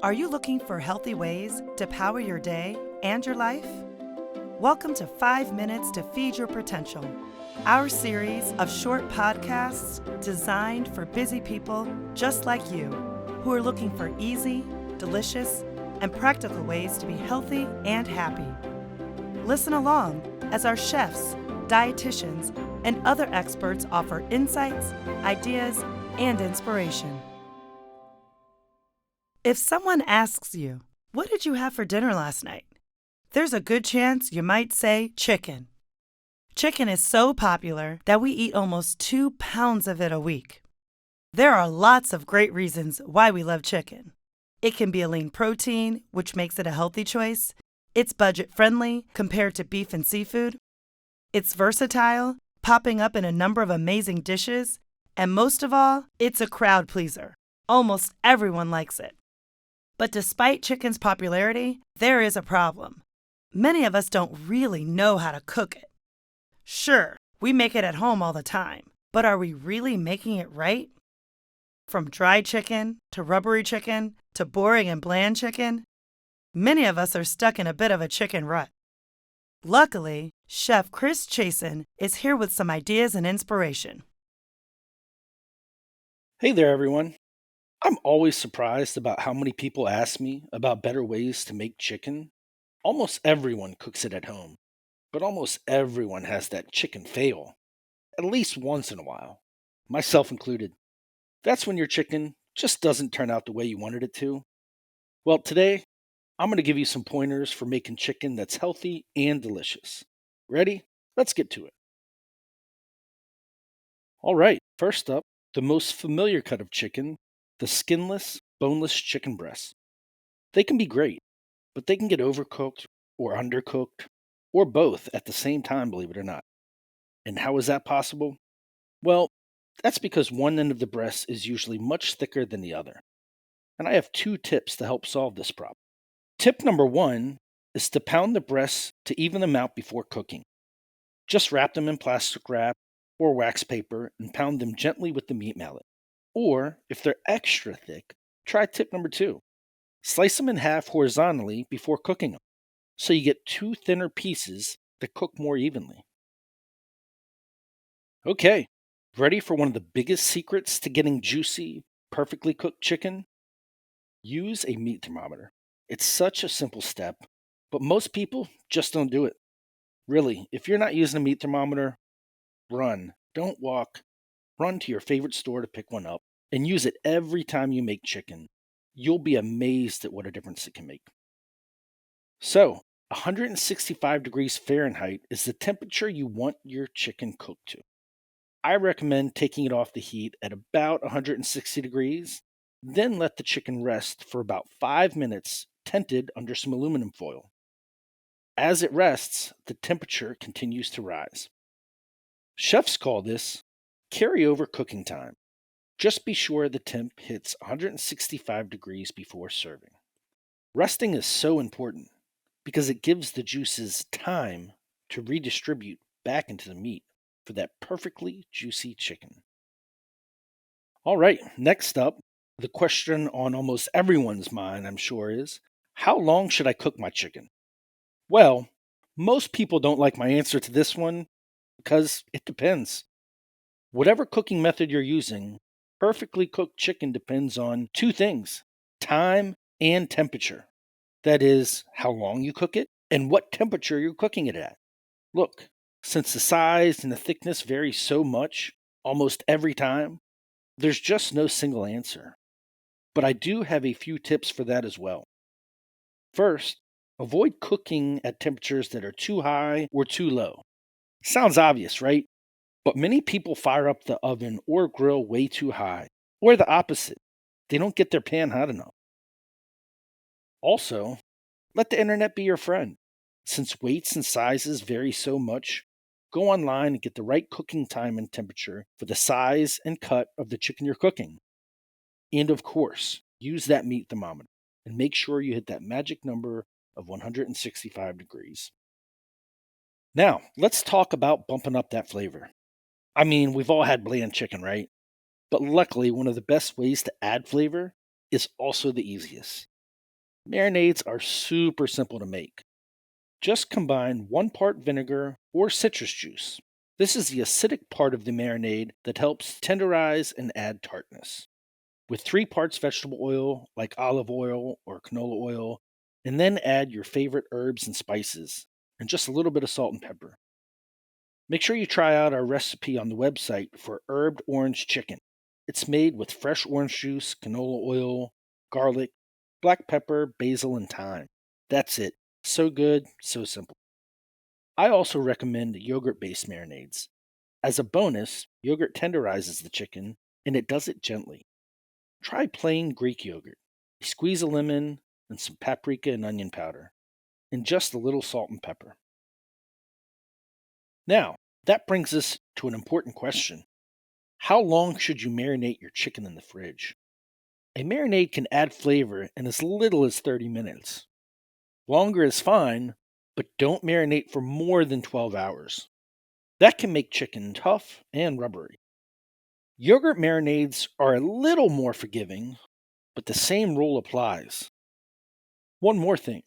Are you looking for healthy ways to power your day and your life? Welcome to 5 Minutes to Feed Your Potential, our series of short podcasts designed for busy people just like you who are looking for easy, delicious, and practical ways to be healthy and happy. Listen along as our chefs, dietitians, and other experts offer insights, ideas, and inspiration. If someone asks you, "What did you have for dinner last night?" there's a good chance you might say chicken. Chicken is so popular that we eat almost 2 pounds of it a week. There are lots of great reasons why we love chicken. It can be a lean protein, which makes it a healthy choice. It's budget-friendly compared to beef and seafood. It's versatile, popping up in a number of amazing dishes. And most of all, it's a crowd pleaser. Almost everyone likes it. But despite chicken's popularity, there is a problem. Many of us don't really know how to cook it. Sure, we make it at home all the time, but are we really making it right? From dried chicken to rubbery chicken to boring and bland chicken, many of us are stuck in a bit of a chicken rut. Luckily, Chef Chris Chaisson is here with some ideas and inspiration. Hey there, everyone. I'm always surprised about how many people ask me about better ways to make chicken. Almost everyone cooks it at home, but almost everyone has that chicken fail, at least once in a while, myself included. That's when your chicken just doesn't turn out the way you wanted it to. Well, today, I'm going to give you some pointers for making chicken that's healthy and delicious. Ready? Let's get to it. All right, first up, the most familiar cut of chicken, the skinless, boneless chicken breasts. They can be great, but they can get overcooked or undercooked, or both at the same time, believe it or not. And how is that possible? Well, that's because one end of the breast is usually much thicker than the other. And I have two tips to help solve this problem. Tip number one is to pound the breasts to even them out before cooking. Just wrap them in plastic wrap or wax paper and pound them gently with the meat mallet. Or, if they're extra thick, try tip number two. Slice them in half horizontally before cooking them, so you get two thinner pieces that cook more evenly. Okay, ready for one of the biggest secrets to getting juicy, perfectly cooked chicken? Use a meat thermometer. It's such a simple step, but most people just don't do it. Really, if you're not using a meat thermometer, run. Don't walk. Run to your favorite store to pick one up and use it every time you make chicken. You'll be amazed at what a difference it can make. So, 165 degrees Fahrenheit is the temperature you want your chicken cooked to. I recommend taking it off the heat at about 160 degrees, then let the chicken rest for about 5 minutes tented under some aluminum foil. As it rests, the temperature continues to rise. Chefs call this carryover cooking time. Just be sure the temp hits 165 degrees before serving. Resting is so important because it gives the juices time to redistribute back into the meat for that perfectly juicy chicken. All right, next up, the question on almost everyone's mind, I'm sure, is how long should I cook my chicken? Well, most people don't like my answer to this one because it depends. Whatever cooking method you're using, perfectly cooked chicken depends on two things: time and temperature. That is, how long you cook it and what temperature you're cooking it at. Look, since the size and the thickness vary so much almost every time, there's just no single answer. But I do have a few tips for that as well. First, avoid cooking at temperatures that are too high or too low. Sounds obvious, right? But many people fire up the oven or grill way too high, or the opposite. They don't get their pan hot enough. Also, let the internet be your friend. Since weights and sizes vary so much, go online and get the right cooking time and temperature for the size and cut of the chicken you're cooking. And of course, use that meat thermometer and make sure you hit that magic number of 165 degrees. Now, let's talk about bumping up that flavor. I mean, we've all had bland chicken, right? But luckily, one of the best ways to add flavor is also the easiest. Marinades are super simple to make. Just combine 1 part vinegar or citrus juice. This is the acidic part of the marinade that helps tenderize and add tartness. With 3 parts vegetable oil, like olive oil or canola oil, and then add your favorite herbs and spices, and just a little bit of salt and pepper. Make sure you try out our recipe on the website for herbed orange chicken. It's made with fresh orange juice, canola oil, garlic, black pepper, basil, and thyme. That's it. So good, so simple. I also recommend yogurt based marinades. As a bonus, yogurt tenderizes the chicken and it does it gently. Try plain Greek yogurt. Squeeze a lemon and some paprika and onion powder, and just a little salt and pepper. Now, that brings us to an important question. How long should you marinate your chicken in the fridge? A marinade can add flavor in as little as 30 minutes. Longer is fine, but don't marinate for more than 12 hours. That can make chicken tough and rubbery. Yogurt marinades are a little more forgiving, but the same rule applies. One more thing.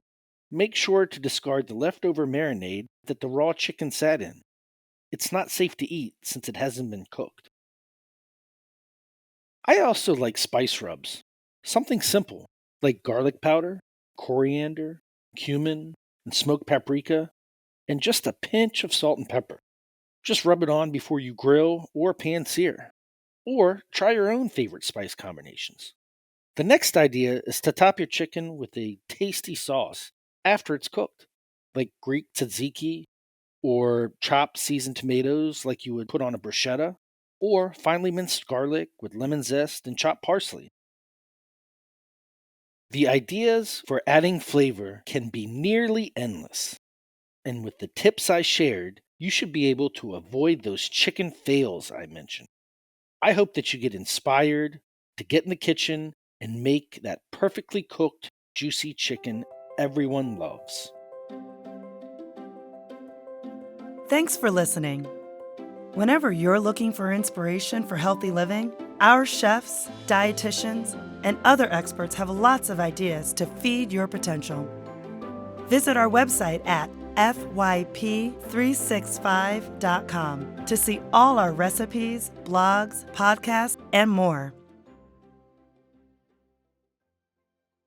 Make sure to discard the leftover marinade that the raw chicken sat in. It's not safe to eat since it hasn't been cooked. I also like spice rubs. Something simple, like garlic powder, coriander, cumin, and smoked paprika, and just a pinch of salt and pepper. Just rub it on before you grill or pan sear. Or try your own favorite spice combinations. The next idea is to top your chicken with a tasty sauce after it's cooked, like Greek tzatziki or chopped seasoned tomatoes like you would put on a bruschetta, or finely minced garlic with lemon zest and chopped parsley. The ideas for adding flavor can be nearly endless, and with the tips I shared, you should be able to avoid those chicken fails I mentioned. I hope that you get inspired to get in the kitchen and make that perfectly cooked, juicy chicken everyone loves. Thanks for listening. Whenever you're looking for inspiration for healthy living, our chefs, dietitians, and other experts have lots of ideas to feed your potential. Visit our website at fyp365.com to see all our recipes, blogs, podcasts, and more.